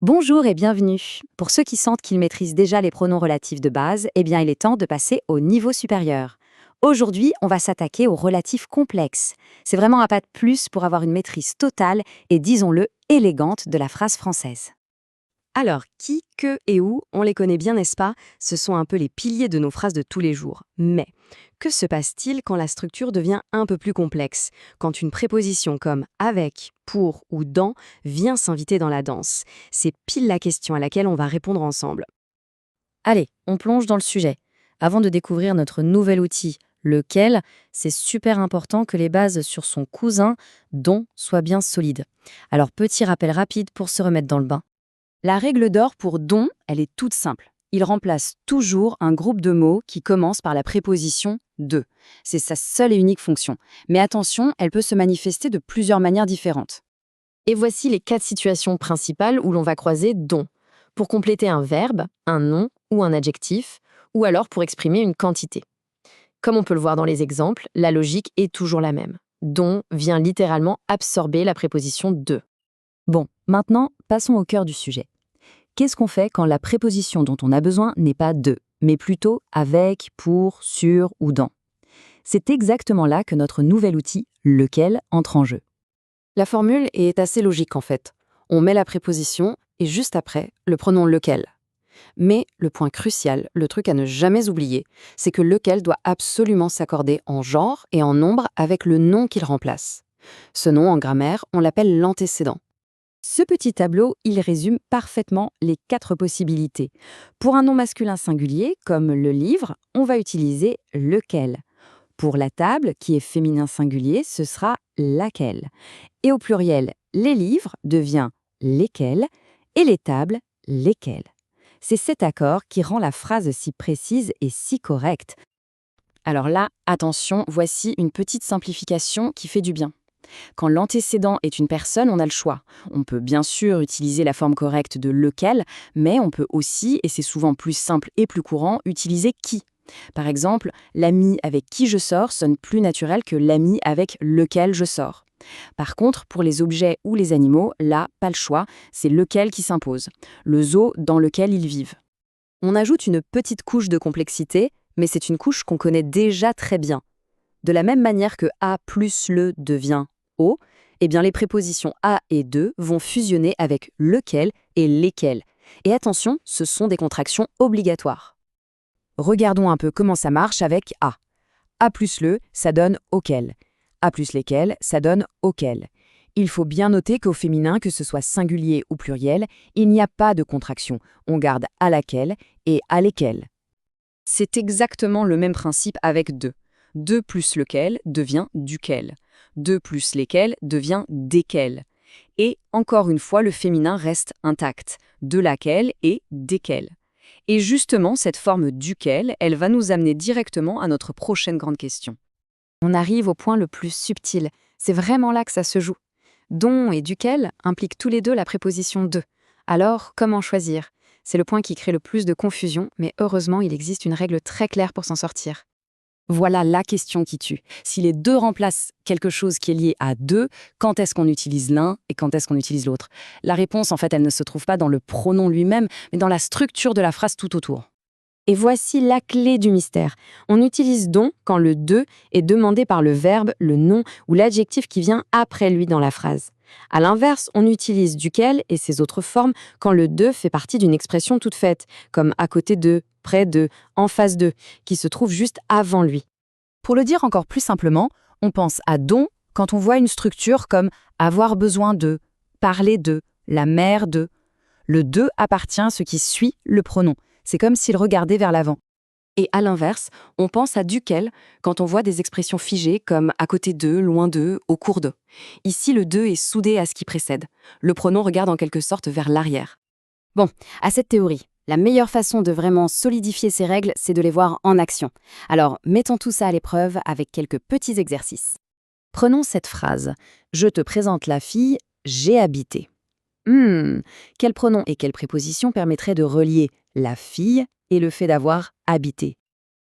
Bonjour et bienvenue. Pour ceux qui sentent qu'ils maîtrisent déjà les pronoms relatifs de base, il est temps de passer au niveau supérieur. Aujourd'hui, on va s'attaquer aux relatifs complexes. C'est vraiment un pas de plus pour avoir une maîtrise totale et, disons-le, élégante de la phrase française. Alors, qui, que et où, on les connaît bien, n'est-ce pas? Ce sont un peu les piliers de nos phrases de tous les jours. Mais, que se passe-t-il quand la structure devient un peu plus complexe? Quand une préposition comme avec, pour ou dans vient s'inviter dans la danse? C'est pile la question à laquelle on va répondre ensemble. Allez, on plonge dans le sujet. Avant de découvrir notre nouvel outil, lequel, c'est super important que les bases sur son cousin, dont, soient bien solides. Alors, petit rappel rapide pour se remettre dans le bain. La règle d'or pour don, elle est toute simple. Il remplace toujours un groupe de mots qui commence par la préposition de. C'est sa seule et unique fonction. Mais attention, elle peut se manifester de plusieurs manières différentes. Et voici les 4 situations principales où l'on va croiser dont. Pour compléter un verbe, un nom ou un adjectif, ou alors pour exprimer une quantité. Comme on peut le voir dans les exemples, la logique est toujours la même. Dont vient littéralement absorber la préposition de. Bon, maintenant, passons au cœur du sujet. Qu'est-ce qu'on fait quand la préposition dont on a besoin n'est pas de, mais plutôt avec, pour, sur ou dans? C'est exactement là que notre nouvel outil, lequel, entre en jeu. La formule est assez logique en fait. On met la préposition et juste après, le pronom lequel. Mais le point crucial, le truc à ne jamais oublier, c'est que lequel doit absolument s'accorder en genre et en nombre avec le nom qu'il remplace. Ce nom, en grammaire, on l'appelle l'antécédent. Ce petit tableau, il résume parfaitement les 4 possibilités. Pour un nom masculin singulier, comme le livre, on va utiliser lequel. Pour la table, qui est féminin singulier, ce sera laquelle. Et au pluriel, les livres devient lesquels et les tables, lesquelles. C'est cet accord qui rend la phrase si précise et si correcte. Alors là, attention, voici une petite simplification qui fait du bien. Quand l'antécédent est une personne, on a le choix. On peut bien sûr utiliser la forme correcte de lequel, mais on peut aussi, et c'est souvent plus simple et plus courant, utiliser qui. Par exemple, l'ami avec qui je sors sonne plus naturel que l'ami avec lequel je sors. Par contre, pour les objets ou les animaux, là, pas le choix, c'est lequel qui s'impose, le zoo dans lequel ils vivent. On ajoute une petite couche de complexité, mais c'est une couche qu'on connaît déjà très bien. De la même manière que A plus le devient O, eh bien les prépositions a et de vont fusionner avec lequel et lesquels. Et attention, ce sont des contractions obligatoires. Regardons un peu comment ça marche avec A. A plus le, ça donne auquel. A plus lesquels, ça donne auquel. Il faut bien noter qu'au féminin, que ce soit singulier ou pluriel, il n'y a pas de contraction. On garde à laquelle et à lesquels. C'est exactement le même principe avec de. De plus lequel devient duquel. De plus lesquels devient desquels. Et encore une fois, le féminin reste intact. De laquelle et desquels. Et justement, cette forme duquel, elle va nous amener directement à notre prochaine grande question. On arrive au point le plus subtil. C'est vraiment là que ça se joue. Dont et duquel impliquent tous les deux la préposition de. Alors, comment choisir? C'est le point qui crée le plus de confusion, mais heureusement, il existe une règle très claire pour s'en sortir. Voilà la question qui tue. Si les deux remplacent quelque chose qui est lié à deux, quand est-ce qu'on utilise l'un et quand est-ce qu'on utilise l'autre? La réponse, en fait, elle ne se trouve pas dans le pronom lui-même, mais dans la structure de la phrase tout autour. Et voici la clé du mystère. On utilise donc quand le de est demandé par le verbe, le nom ou l'adjectif qui vient après lui dans la phrase. À l'inverse, on utilise duquel et ses autres formes quand le de fait partie d'une expression toute faite, comme à côté de, près de, en face de, qui se trouve juste avant lui. Pour le dire encore plus simplement, on pense à don quand on voit une structure comme avoir besoin de, parler de, la mère de. Le de appartient à ce qui suit le pronom. C'est comme s'il regardait vers l'avant. Et à l'inverse, on pense à duquel quand on voit des expressions figées comme à côté de, loin de, au cours de. Ici, le de est soudé à ce qui précède. Le pronom regarde en quelque sorte vers l'arrière. Bon, à cette théorie, la meilleure façon de vraiment solidifier ces règles, c'est de les voir en action. Alors, mettons tout ça à l'épreuve avec quelques petits exercices. Prenons cette phrase. Je te présente la fille, j'ai habité. Quel pronom et quelle préposition permettrait de relier la fille et le fait d'avoir habité?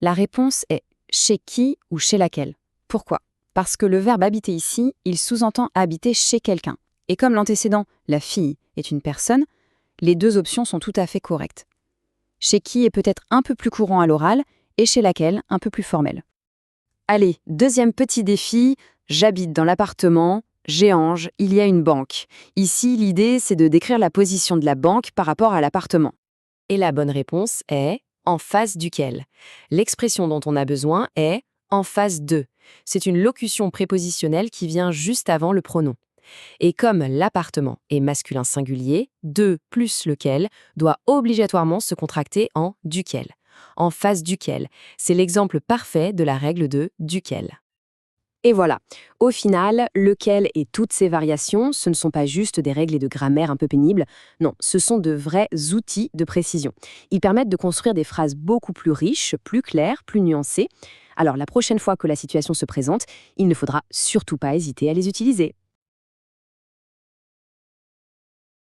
La réponse est chez qui ou chez laquelle. Pourquoi? Parce que le verbe habiter ici, il sous-entend habiter chez quelqu'un. Et comme l'antécédent, la fille, est une personne, Les deux options sont tout à fait correctes. Chez qui est peut-être un peu plus courant à l'oral et chez laquelle un peu plus formel. Allez, deuxième petit défi, j'habite dans l'appartement, Géange, il y a une banque. Ici, l'idée, c'est de décrire la position de la banque par rapport à l'appartement. Et la bonne réponse est en face duquel. L'expression dont on a besoin est en face de. C'est une locution prépositionnelle qui vient juste avant le pronom. Et comme l'appartement est masculin singulier, de plus lequel doit obligatoirement se contracter en duquel. En face duquel, c'est l'exemple parfait de la règle de duquel. Et voilà, au final, lequel et toutes ces variations, ce ne sont pas juste des règles et de grammaire un peu pénibles, non, ce sont de vrais outils de précision. Ils permettent de construire des phrases beaucoup plus riches, plus claires, plus nuancées. Alors la prochaine fois que la situation se présente, il ne faudra surtout pas hésiter à les utiliser.